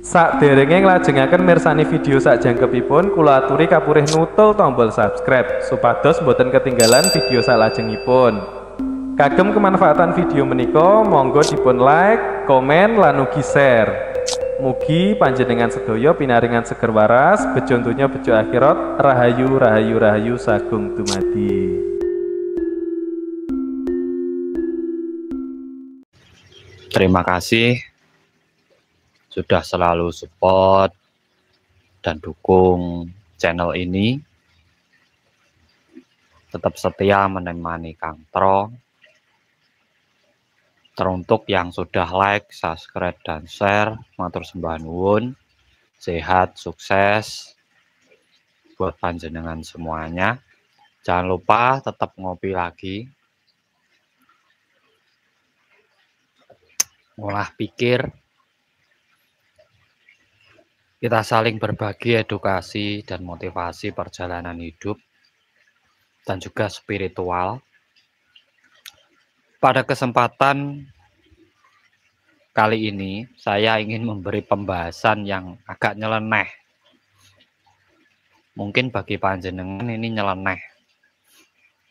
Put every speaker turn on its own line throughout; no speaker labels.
Sakderenge nglajengaken mirsani video sakjangkepipun, kula aturi kapurih nutul tombol subscribe supados boten ketinggalan video salajengipun. Kagem kemanfaatan video menika, monggo dipun like, komen, lan ugi share. Mugi panjenengan sedaya pinaringan seger waras, bejo donya bejo akhirat, rahayu rahayu rahayu sagung dumadi.
Terima kasih sudah selalu support dan dukung channel ini. Tetap setia menemani Kang Tro. Teruntuk yang sudah like, subscribe, dan share, matur sembah nuwun. Sehat, sukses buat panjenengan semuanya. Jangan lupa tetap ngopi lagi. Olah pikir. Kita saling berbagi edukasi dan motivasi perjalanan hidup dan juga spiritual. Pada kesempatan kali ini, saya ingin memberi pembahasan yang agak nyeleneh. Mungkin bagi panjenengan ini nyeleneh.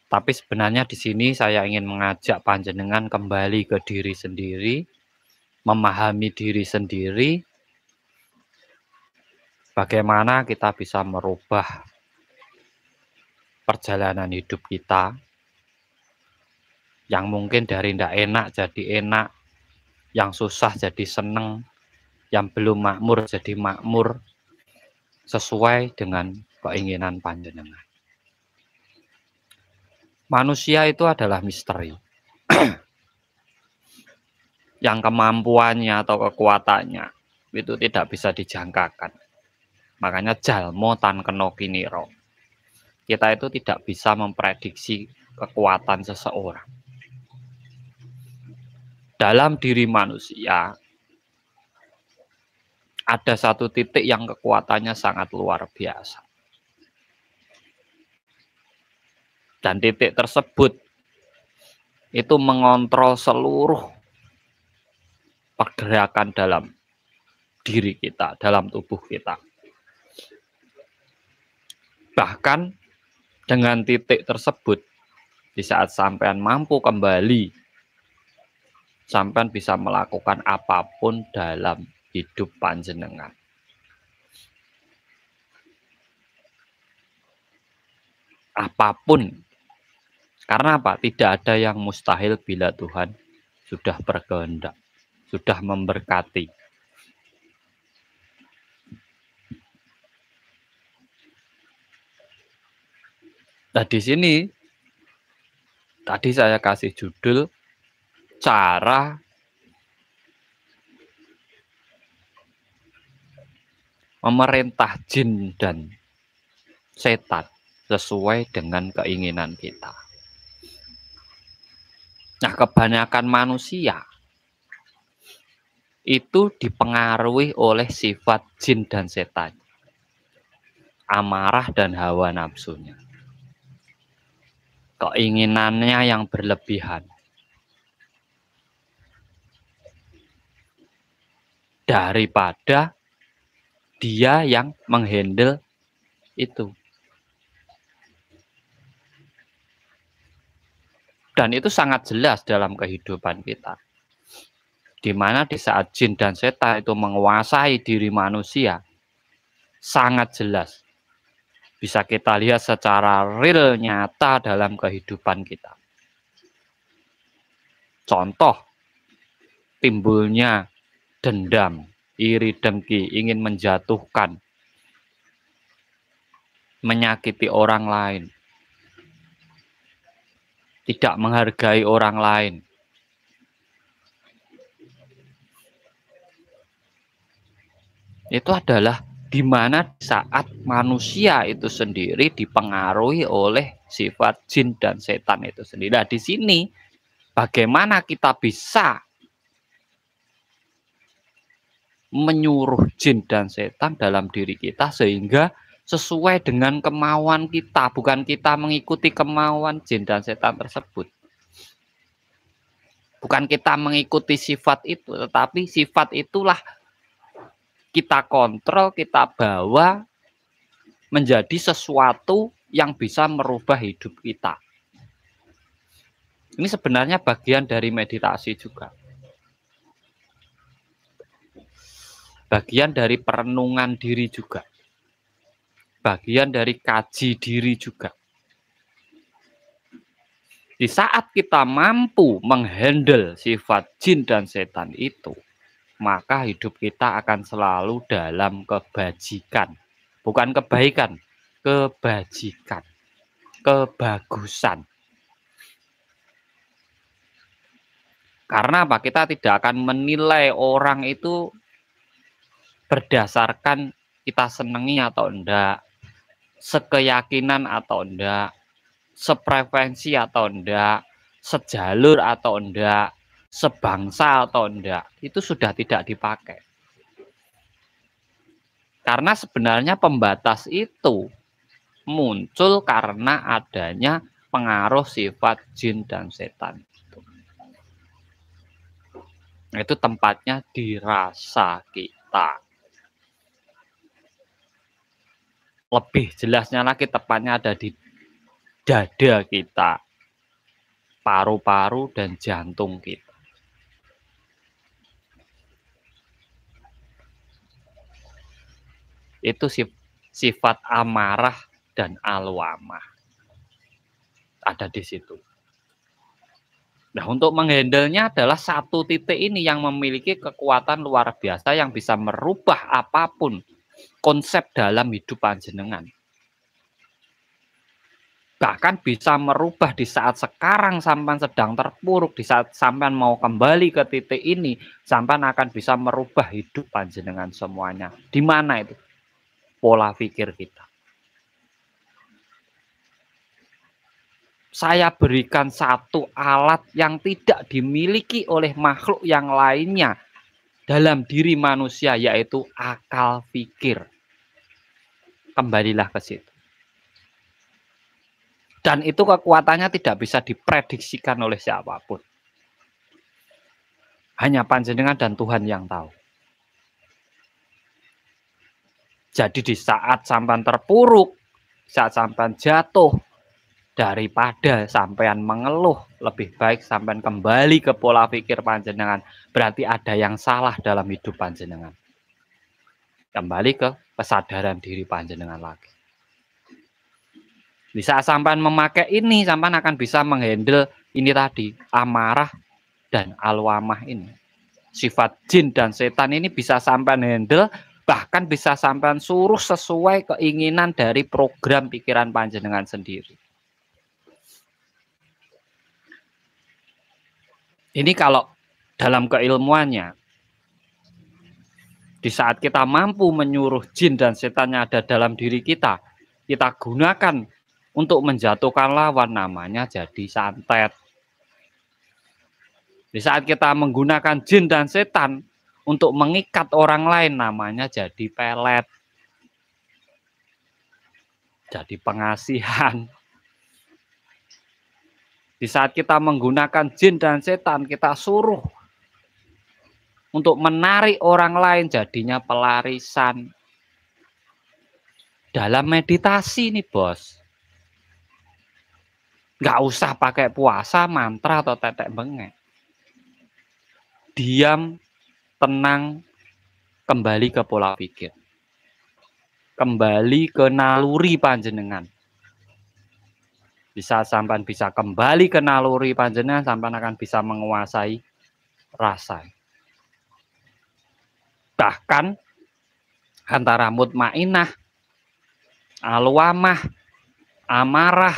Tapi sebenarnya di sini saya ingin mengajak panjenengan kembali ke diri sendiri, memahami diri sendiri, bagaimana kita bisa merubah perjalanan hidup kita yang mungkin dari tidak enak jadi enak, yang susah jadi seneng, yang belum makmur jadi makmur, sesuai dengan keinginan panjenengan. Manusia itu adalah misteri yang kemampuannya atau kekuatannya itu tidak bisa dijangkakan. Makanya jalmo tan kena kiniro. Kita itu tidak bisa memprediksi kekuatan seseorang. Dalam diri manusia ada satu titik yang kekuatannya sangat luar biasa. Dan titik tersebut itu mengontrol seluruh pergerakan dalam diri kita, dalam tubuh kita. Bahkan dengan titik tersebut, di saat sampean mampu kembali, sampean bisa melakukan apapun dalam hidup panjenengan. Apapun. Karena apa? Tidak ada yang mustahil bila Tuhan sudah berkehendak, sudah memberkati. Nah, di sini tadi saya kasih judul cara memerintah jin dan setan sesuai dengan keinginan kita. Nah, kebanyakan manusia itu dipengaruhi oleh sifat jin dan setan, amarah dan hawa nafsunya, keinginannya yang berlebihan, daripada dia yang menghandle itu. Dan itu sangat jelas dalam kehidupan kita. Di mana di saat jin dan setan itu menguasai diri manusia, sangat jelas. Bisa kita lihat secara real, nyata dalam kehidupan kita. Contoh, timbulnya dendam, iri dengki, ingin menjatuhkan, menyakiti orang lain, tidak menghargai orang lain. Itu adalah di mana saat manusia itu sendiri dipengaruhi oleh sifat jin dan setan itu sendiri. Nah, di sini bagaimana kita bisa menyuruh jin dan setan dalam diri kita sehingga sesuai dengan kemauan kita, bukan kita mengikuti kemauan jin dan setan tersebut. Bukan kita mengikuti sifat itu, tetapi sifat itulah kita kontrol, kita bawa menjadi sesuatu yang bisa merubah hidup kita. Ini sebenarnya bagian dari meditasi juga. Bagian dari perenungan diri juga. Bagian dari kaji diri juga. Di saat kita mampu menghandle sifat jin dan setan itu, maka hidup kita akan selalu dalam kebajikan. Bukan kebaikan, kebajikan, kebagusan. Karena apa? Kita tidak akan menilai orang itu berdasarkan kita senangi atau enggak, sekeyakinan atau enggak, sepreferensi atau enggak, sejalur atau enggak, sebangsa atau enggak. Itu sudah tidak dipakai. Karena sebenarnya pembatas itu muncul karena adanya pengaruh sifat jin dan setan. Itu tempatnya di rasa kita. Lebih jelasnya lagi tepatnya ada di dada kita, paru-paru dan jantung kita. Itu sifat amarah dan alwamah. Ada di situ. Nah, untuk menghandlenya adalah satu titik ini yang memiliki kekuatan luar biasa yang bisa merubah apapun konsep dalam hidup panjenengan. Bahkan bisa merubah di saat sekarang sampean sedang terpuruk, di saat sampean mau kembali ke titik ini, sampean akan bisa merubah hidup panjenengan semuanya. Di mana itu? Pola pikir kita. Saya berikan satu alat yang tidak dimiliki oleh makhluk yang lainnya dalam diri manusia, yaitu akal pikir. Kembalilah ke situ. Dan itu kekuatannya tidak bisa diprediksikan oleh siapapun. Hanya panjenengan dan Tuhan yang tahu. Jadi di saat sampean terpuruk, saat sampean jatuh, daripada sampean mengeluh, lebih baik sampean kembali ke pola pikir panjenengan. Berarti ada yang salah dalam hidup panjenengan. Kembali ke kesadaran diri panjenengan lagi. Di saat sampean memakai ini, sampean akan bisa menghandle ini tadi, amarah dan alwamah ini. Sifat jin dan setan ini bisa sampean handle, bahkan bisa sampean suruh sesuai keinginan dari program pikiran panjenengan sendiri. Ini kalau dalam keilmuannya, di saat kita mampu menyuruh jin dan setan yang ada dalam diri kita, kita gunakan untuk menjatuhkan lawan, namanya jadi santet. Di saat kita menggunakan jin dan setan untuk mengikat orang lain, namanya jadi pelet. Jadi pengasihan. Di saat kita menggunakan jin dan setan, kita suruh untuk menarik orang lain, jadinya pelarisan. Dalam meditasi nih bos, nggak usah pakai puasa, mantra atau tetek bengek. Diam, tenang, kembali ke pola pikir. Kembali ke naluri panjenengan. Bisa sampean bisa kembali ke naluri panjenengan, sampean akan bisa menguasai rasa. Bahkan antara mutmainah, alwamah, amarah,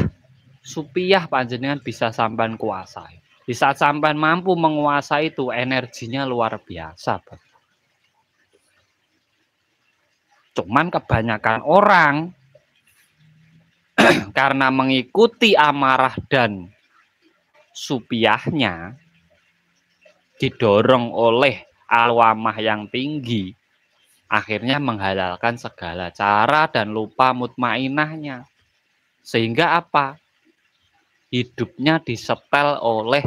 supiyah panjenengan bisa sampean kuasai. Di saat sampean mampu menguasai itu, energinya luar biasa. Cuman kebanyakan orang karena mengikuti amarah dan supiyahnya, didorong oleh alwamah yang tinggi, akhirnya menghalalkan segala cara dan lupa mutmainahnya. Sehingga apa? Hidupnya disetel oleh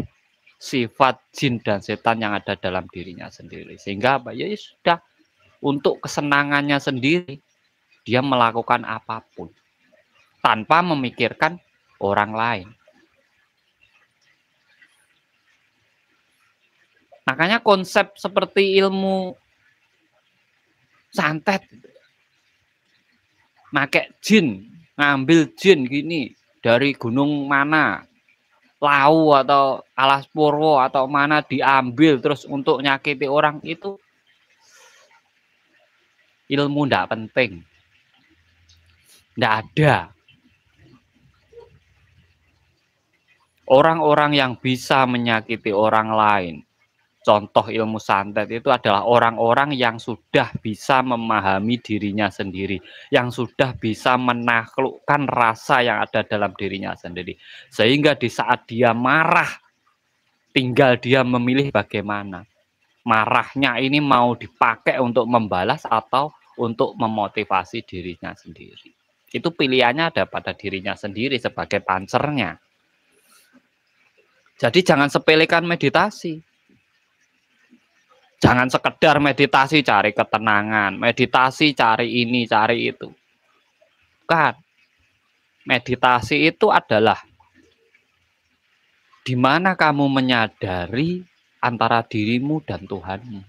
sifat jin dan setan yang ada dalam dirinya sendiri. Sehingga apa? Ya sudah, untuk kesenangannya sendiri, dia melakukan apapun tanpa memikirkan orang lain. Makanya konsep seperti ilmu santet, pakai jin, ngambil jin gini dari gunung mana, Lau atau Alas Purwo atau mana diambil terus untuk nyakiti orang, itu ilmu ndak penting. Ndak ada. Orang-orang yang bisa menyakiti orang lain, contoh ilmu santet itu adalah orang-orang yang sudah bisa memahami dirinya sendiri, yang sudah bisa menaklukkan rasa yang ada dalam dirinya sendiri. Sehingga di saat dia marah, tinggal dia memilih bagaimana. Marahnya ini mau dipakai untuk membalas atau untuk memotivasi dirinya sendiri. Itu pilihannya ada pada dirinya sendiri sebagai pancernya. Jadi jangan sepelekan meditasi. Jangan sekedar meditasi cari ketenangan, meditasi cari ini, cari itu. Kan, meditasi itu adalah di mana kamu menyadari antara dirimu dan Tuhanmu.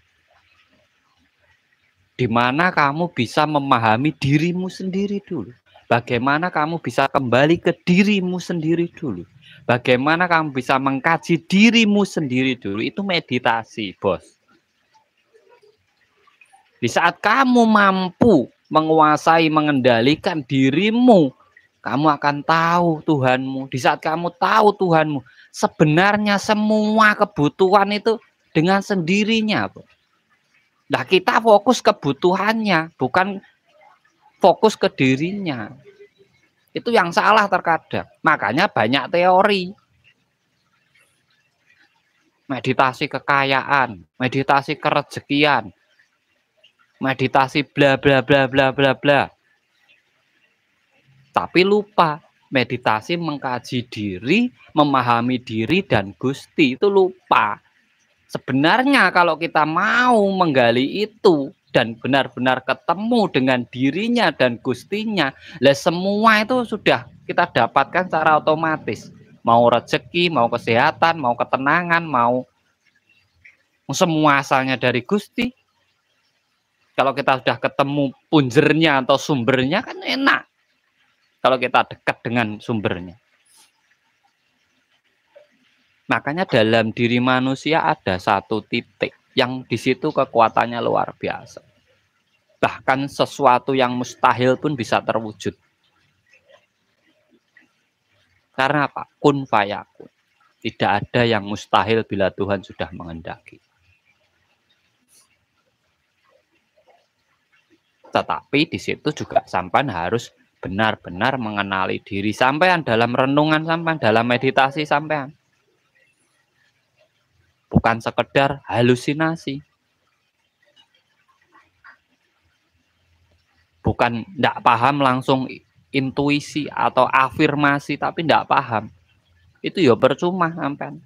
Di mana kamu bisa memahami dirimu sendiri dulu. Bagaimana kamu bisa kembali ke dirimu sendiri dulu. Bagaimana kamu bisa mengkaji dirimu sendiri dulu. Itu meditasi, bos. Di saat kamu mampu menguasai, mengendalikan dirimu, kamu akan tahu Tuhanmu. Di saat kamu tahu Tuhanmu, sebenarnya semua kebutuhan itu dengan sendirinya, bos. Nah, kita fokus kebutuhannya, bukan fokus ke dirinya. Itu yang salah terkadang. Makanya banyak teori. Meditasi kekayaan, meditasi kerezekian, meditasi bla bla bla bla bla bla. Tapi lupa meditasi mengkaji diri, memahami diri dan Gusti, itu lupa. Sebenarnya kalau kita mau menggali itu dan benar-benar ketemu dengan dirinya dan Gustinya, lah semua itu sudah kita dapatkan secara otomatis. Mau rezeki, mau kesehatan, mau ketenangan, mau semua asalnya dari Gusti. Kalau kita sudah ketemu punjernya atau sumbernya kan enak. Kalau kita dekat dengan sumbernya. Makanya dalam diri manusia ada satu titik yang di situ kekuatannya luar biasa. Bahkan sesuatu yang mustahil pun bisa terwujud. Karena apa? Kun fayakun. Tidak ada yang mustahil bila Tuhan sudah menghendaki. Tetapi di situ juga sampean harus benar-benar mengenali diri sampean dalam renungan sampean, dalam meditasi sampean. Bukan sekedar halusinasi. Bukan tidak paham langsung intuisi atau afirmasi tapi tidak paham. Itu ya percuma sampean.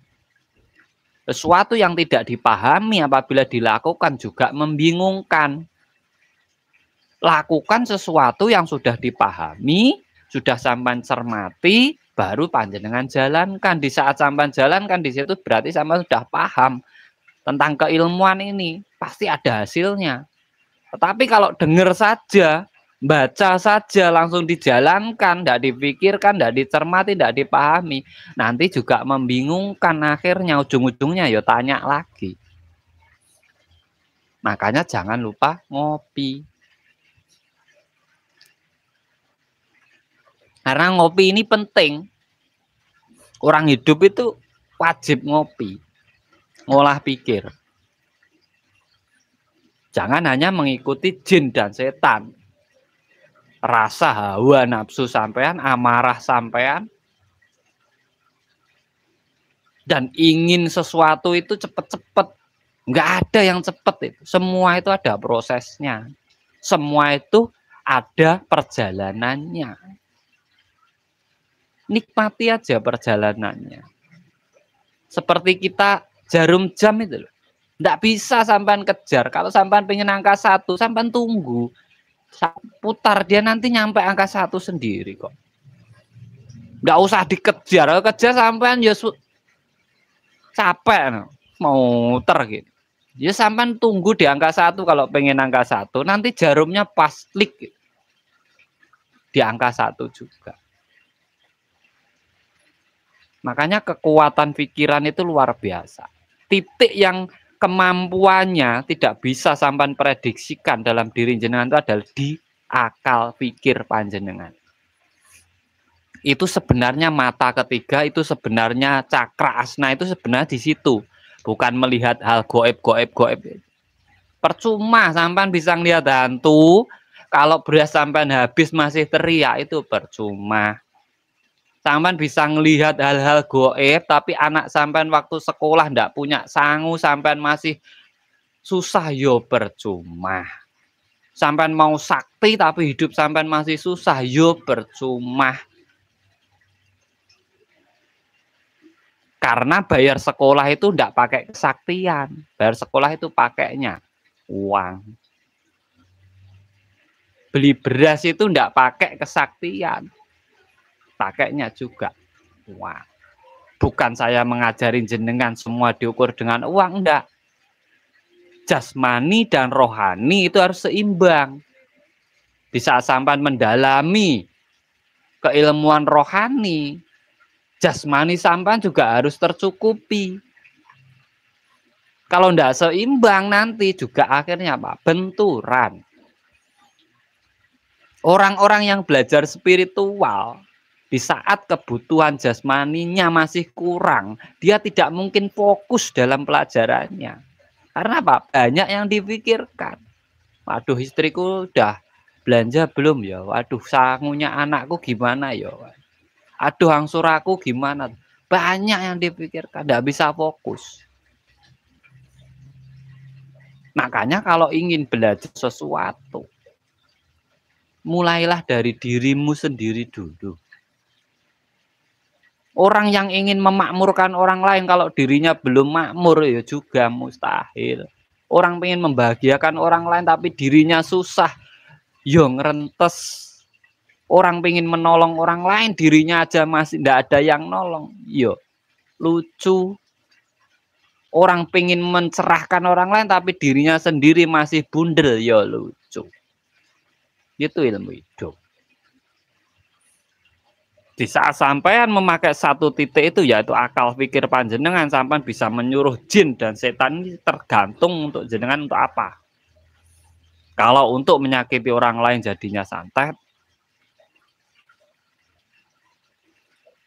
Sesuatu yang tidak dipahami apabila dilakukan juga membingungkan. Lakukan sesuatu yang sudah dipahami, sudah sampean cermati, baru panjenengan jalankan. Di saat sampean jalankan di situ berarti sampean sudah paham tentang keilmuan ini, pasti ada hasilnya. Tetapi kalau dengar saja, baca saja, langsung dijalankan, tidak dipikirkan, tidak dicermati, tidak dipahami, nanti juga membingungkan, akhirnya ujung-ujungnya ya tanya lagi. Makanya jangan lupa ngopi. Karena ngopi ini penting. Orang hidup itu wajib ngopi, ngolah pikir. Jangan hanya mengikuti jin dan setan. Rasa hawa nafsu sampean, amarah sampean, dan ingin sesuatu itu cepat-cepat. Nggak ada yang cepat itu. Semua itu ada prosesnya. Semua itu ada perjalanannya. Nikmati aja perjalanannya. Seperti kita jarum jam itu loh. Nggak bisa sampean kejar. Kalau sampean pengen angka 1, sampean tunggu. Putar dia nanti nyampe angka 1 sendiri kok. Nggak usah dikejar. Kalau kejar sampean ya capek mau muter gitu. Ya sampean tunggu di angka 1 kalau pengen angka 1, nanti jarumnya pas klik gitu. Di angka 1 juga. Makanya kekuatan pikiran itu luar biasa. Titik yang kemampuannya tidak bisa sampean prediksikan dalam diri jenengan itu adalah di akal pikir panjenengan. Itu sebenarnya mata ketiga, itu sebenarnya cakra asna, itu sebenarnya di situ. Bukan melihat hal goib. Percuma sampean bisa ngelihat hantu, kalau beras sampean habis masih teriak, itu percuma. Sampean bisa ngelihat hal-hal goib, tapi anak sampean waktu sekolah ndak punya sangu, sampean masih susah, yo percuma. Sampean mau sakti tapi hidup sampean masih susah, yo percuma. Karena bayar sekolah itu ndak pakai kesaktian, bayar sekolah itu pakainya uang. Beli beras itu ndak pakai kesaktian, pakainya juga uang. Bukan saya mengajarin jenengan semua diukur dengan uang, enggak. Jasmani dan rohani itu harus seimbang. Di saat sampean mendalami keilmuan rohani, jasmani sampean juga harus tercukupi. Kalau enggak seimbang nanti juga akhirnya apa? Benturan. Orang-orang yang belajar spiritual, di saat kebutuhan jasmaninya masih kurang, dia tidak mungkin fokus dalam pelajarannya. Karena apa? Banyak yang dipikirkan. Waduh, istriku udah belanja belum ya? Waduh, sangunya anakku gimana ya? Aduh, angsur aku gimana? Banyak yang dipikirkan, tidak bisa fokus. Makanya kalau ingin belajar sesuatu, mulailah dari dirimu sendiri dulu. Orang yang ingin memakmurkan orang lain kalau dirinya belum makmur ya juga mustahil. Orang pengen membahagiakan orang lain tapi dirinya susah, yo ngerentes. Orang pengen menolong orang lain dirinya aja masih tidak ada yang nolong, yo lucu. Orang pengen mencerahkan orang lain tapi dirinya sendiri masih bundel, yo lucu. Itu ilmu hidup. Di saat sampean memakai satu titik itu, yaitu akal pikir panjenengan, sampean bisa menyuruh jin dan setan ini tergantung untuk jenengan untuk apa. Kalau untuk menyakiti orang lain jadinya santet,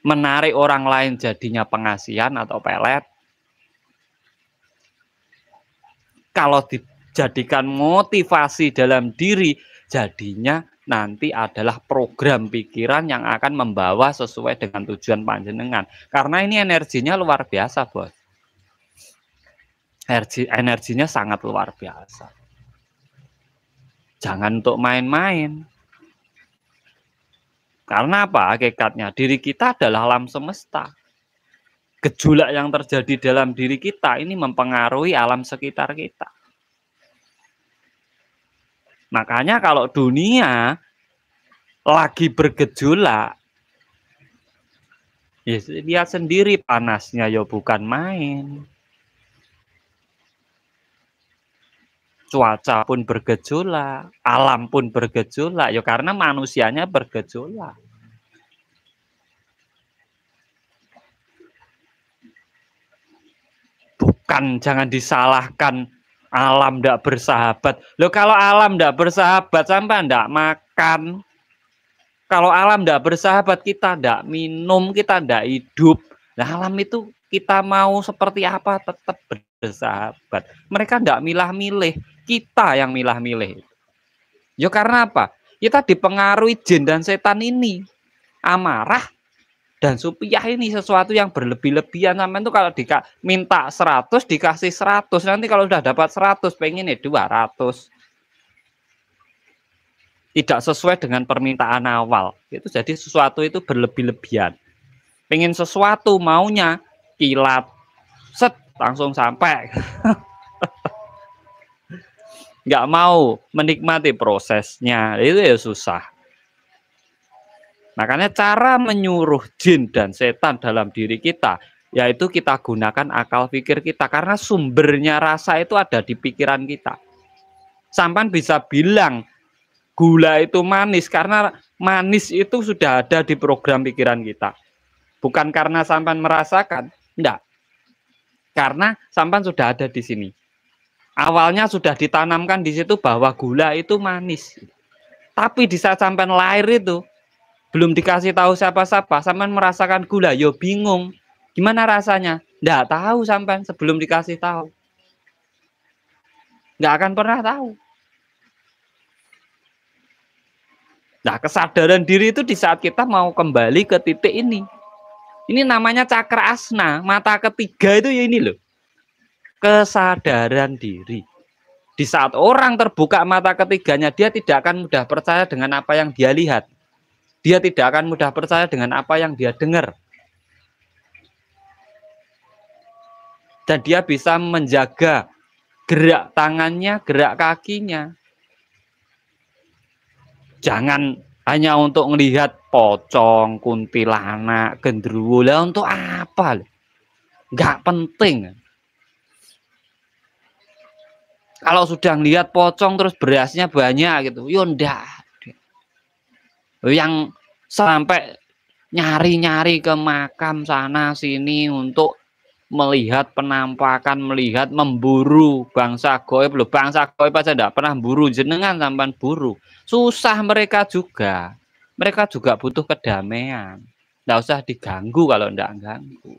menarik orang lain jadinya pengasihan atau pelet. Kalau dijadikan motivasi dalam diri, jadinya nanti adalah program pikiran yang akan membawa sesuai dengan tujuan panjenengan. Karena ini energinya luar biasa, Bos. Energinya sangat luar biasa. Jangan untuk main-main. Karena apa? Hakikatnya diri kita adalah alam semesta. Gejolak yang terjadi dalam diri kita ini mempengaruhi alam sekitar kita. Makanya kalau dunia lagi bergejolak, ya lihat sendiri panasnya ya bukan main. Cuaca pun bergejolak, alam pun bergejolak, ya karena manusianya bergejolak. Bukan, jangan disalahkan alam tidak bersahabat. Loh, kalau alam tidak bersahabat sampai tidak makan. Kalau alam tidak bersahabat, kita tidak minum, kita tidak hidup. Nah, alam itu kita mau seperti apa tetap bersahabat. Mereka tidak milah-milih, kita yang milah-milih. Ya karena apa? Kita dipengaruhi jin dan setan ini. Amarah dan supiah ini sesuatu yang berlebih-lebihan. Sampai itu kalau minta 100 dikasih 100. Nanti kalau sudah dapat 100 pengen 200. Tidak sesuai dengan permintaan awal. Itu jadi sesuatu itu berlebih-lebihan. Pengen sesuatu maunya kilat, set langsung sampai. nggak mau menikmati prosesnya, itu ya susah. Makanya cara menyuruh jin dan setan dalam diri kita, yaitu kita gunakan akal pikir kita, karena sumbernya rasa itu ada di pikiran kita. Sampan bisa bilang gula itu manis karena manis itu sudah ada di program pikiran kita. Bukan karena sampan merasakan, enggak. Karena sampan sudah ada di sini. Awalnya sudah ditanamkan di situ bahwa gula itu manis. Tapi di saat sampan lahir itu belum dikasih tahu siapa-siapa, sampan merasakan gula, yo bingung. Gimana rasanya? Enggak tahu sampan sebelum dikasih tahu. Enggak akan pernah tahu. Nah, kesadaran diri itu di saat kita mau kembali ke titik ini. Ini namanya cakra asna, mata ketiga itu ya ini loh. Kesadaran diri. Di saat orang terbuka mata ketiganya, dia tidak akan mudah percaya dengan apa yang dia lihat. Dia tidak akan mudah percaya dengan apa yang dia dengar. Dan dia bisa menjaga gerak tangannya, gerak kakinya. Jangan hanya untuk melihat pocong, kuntilanak, gendruwo. Lah untuk apa? Nggak penting. Kalau sudah lihat pocong terus berasnya banyak gitu, yo ndak. Yang sampai nyari-nyari ke makam sana sini untuk melihat penampakan, melihat memburu bangsa goib. Loh, bangsa goib aja ndak pernah buru, jenengan sampan buru. Susah mereka juga. Mereka juga butuh kedamaian. Nggak usah diganggu kalau ndak ganggu.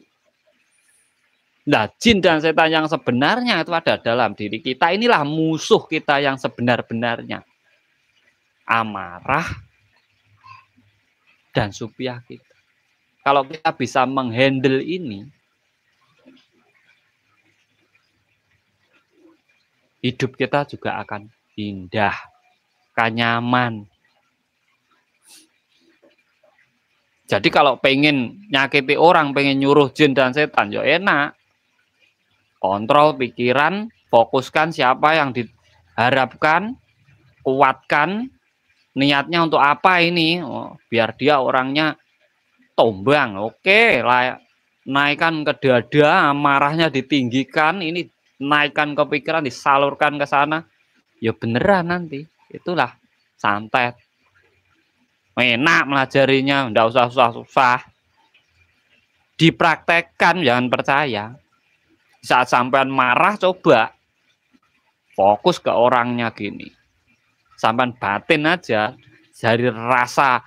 Nah, jin dan setan yang sebenarnya itu ada dalam diri kita. Inilah musuh kita yang sebenar-benarnya. Amarah dan supiah kita. Kalau kita bisa menghandle ini, hidup kita juga akan indah, nyaman. Jadi kalau pengen nyakiti orang, pengen nyuruh jin dan setan, ya enak. Kontrol pikiran, fokuskan siapa yang diharapkan, kuatkan niatnya untuk apa ini. Oh, biar dia orangnya tombang. Oke, naikkan ke dada, amarahnya ditinggikan, ini naikkan ke pikiran, disalurkan ke sana, ya beneran nanti. Itulah santet. Enak melajarinya, enggak usah susah-susah. Dipraktekkan, jangan percaya. Saat sampean marah, coba fokus ke orangnya gini. Sampean batin aja, dari rasa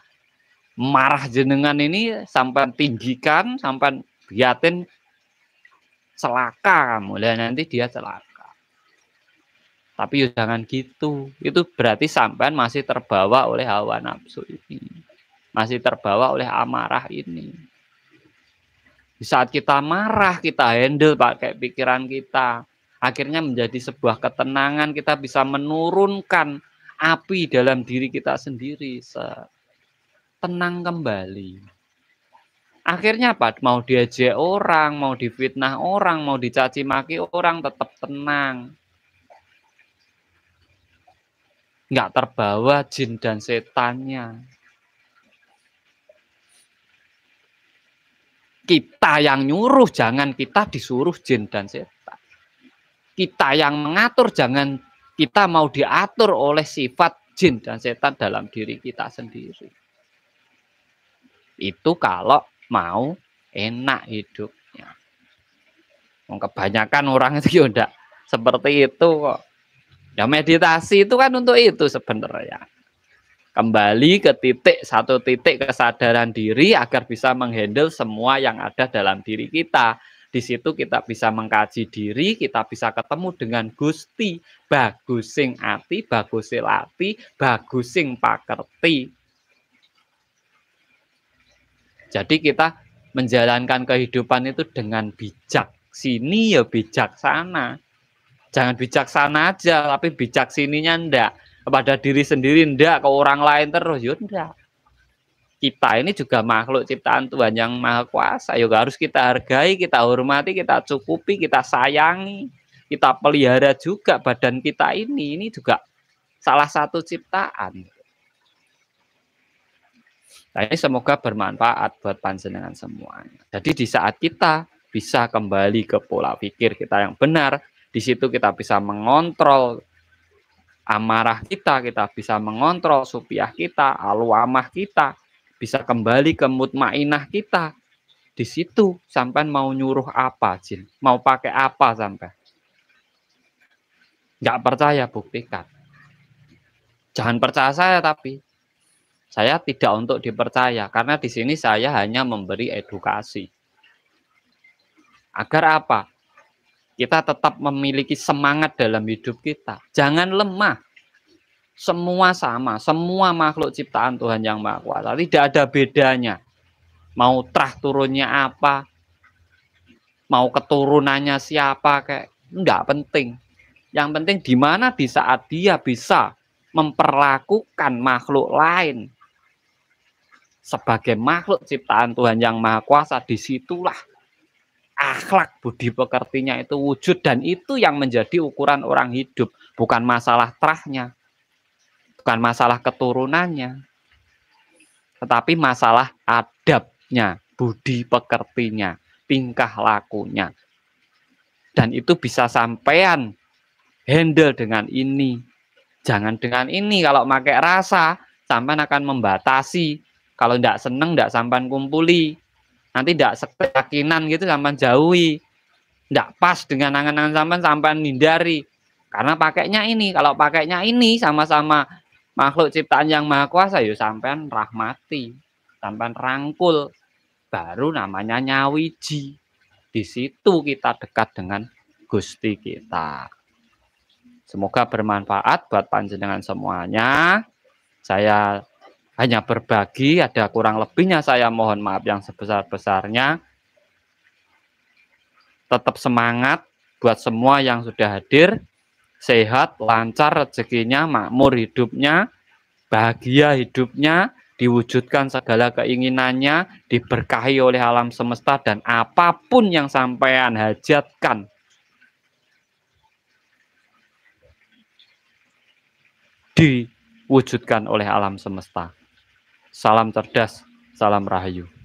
marah jenengan ini sampean tinggikan, sampean biatin celaka kamu, dan nanti dia celaka. Tapi jangan gitu. Itu berarti sampean masih terbawa oleh hawa nafsu ini. Masih terbawa oleh amarah ini. Di saat kita marah, kita handle pakai pikiran kita. Akhirnya menjadi sebuah ketenangan, kita bisa menurunkan api dalam diri kita sendiri. Tenang kembali. Akhirnya apa? Mau diajak orang, mau difitnah orang, mau dicaci maki orang, tetap tenang. Nggak terbawa jin dan setannya. Kita yang nyuruh, jangan kita disuruh jin dan setan. Kita yang mengatur, jangan kita mau diatur oleh sifat jin dan setan dalam diri kita sendiri. Itu kalau mau enak hidupnya. Kebanyakan orang itu ya enggak seperti itu kok. Ya meditasi itu kan untuk itu sebenarnya. Kembali ke satu titik kesadaran diri agar bisa menghandle semua yang ada dalam diri kita. Di situ kita bisa mengkaji diri, kita bisa ketemu dengan Gusti, bagusing ati, bagusing lati, bagusing pakerti. Jadi kita menjalankan kehidupan itu dengan bijak. Sini ya bijaksana. Jangan bijaksana aja, tapi bijak sininya ndak. Kepada diri sendiri ndak, ke orang lain terus ya ndak. Kita ini juga makhluk ciptaan Tuhan yang Maha Kuasa. Ya harus kita hargai, kita hormati, kita cukupi, kita sayangi. kita pelihara juga badan kita ini juga salah satu ciptaan. Nah, ini semoga bermanfaat buat panjenengan semuanya. Jadi di saat kita bisa kembali ke pola pikir kita yang benar, di situ kita bisa mengontrol amarah kita bisa mengontrol supiah kita, aluamah kita, bisa kembali ke mutmainah kita. Di situ sampean mau nyuruh apa, Jin? Mau pakai apa sampai? Nggak percaya, buktikan. Jangan percaya saya, tapi saya tidak untuk dipercaya, karena di sini saya hanya memberi edukasi. Agar apa? Kita tetap memiliki semangat dalam hidup kita. Jangan lemah. Semua sama, semua makhluk ciptaan Tuhan Yang Maha Kuasa. Tidak ada bedanya. Mau trah turunnya apa, mau keturunannya siapa, kayak enggak penting. Yang penting di mana di saat dia bisa memperlakukan makhluk lain sebagai makhluk ciptaan Tuhan Yang Maha Kuasa, disitulah akhlak budi pekertinya itu wujud, dan itu yang menjadi ukuran orang hidup, bukan masalah trahnya, bukan masalah keturunannya, tetapi masalah adabnya, budi pekertinya, tingkah lakunya. Dan itu bisa sampean handle dengan ini. Jangan dengan ini. Kalau pakai rasa, sampean akan membatasi. Kalau tidak seneng, tidak sampean kumpuli. Nanti tidak sekeyakinan gitu, sampean jauhi. Tidak pas dengan angan-angan sampean hindari. Karena pakainya ini. Kalau pakainya ini sama-sama makhluk ciptaan Yang Maha Kuasa, ya sampean rahmati, sampean rangkul, baru namanya nyawiji. Di situ kita dekat dengan Gusti kita. Semoga bermanfaat buat panjenengan semuanya. Saya hanya berbagi, ada kurang lebihnya saya mohon maaf yang sebesar-besarnya. Tetap semangat buat semua yang sudah hadir. Sehat, lancar rezekinya, makmur hidupnya, bahagia hidupnya, diwujudkan segala keinginannya, diberkahi oleh alam semesta, dan apapun yang sampean hajatkan diwujudkan oleh alam semesta. Salam cerdas, salam rahayu.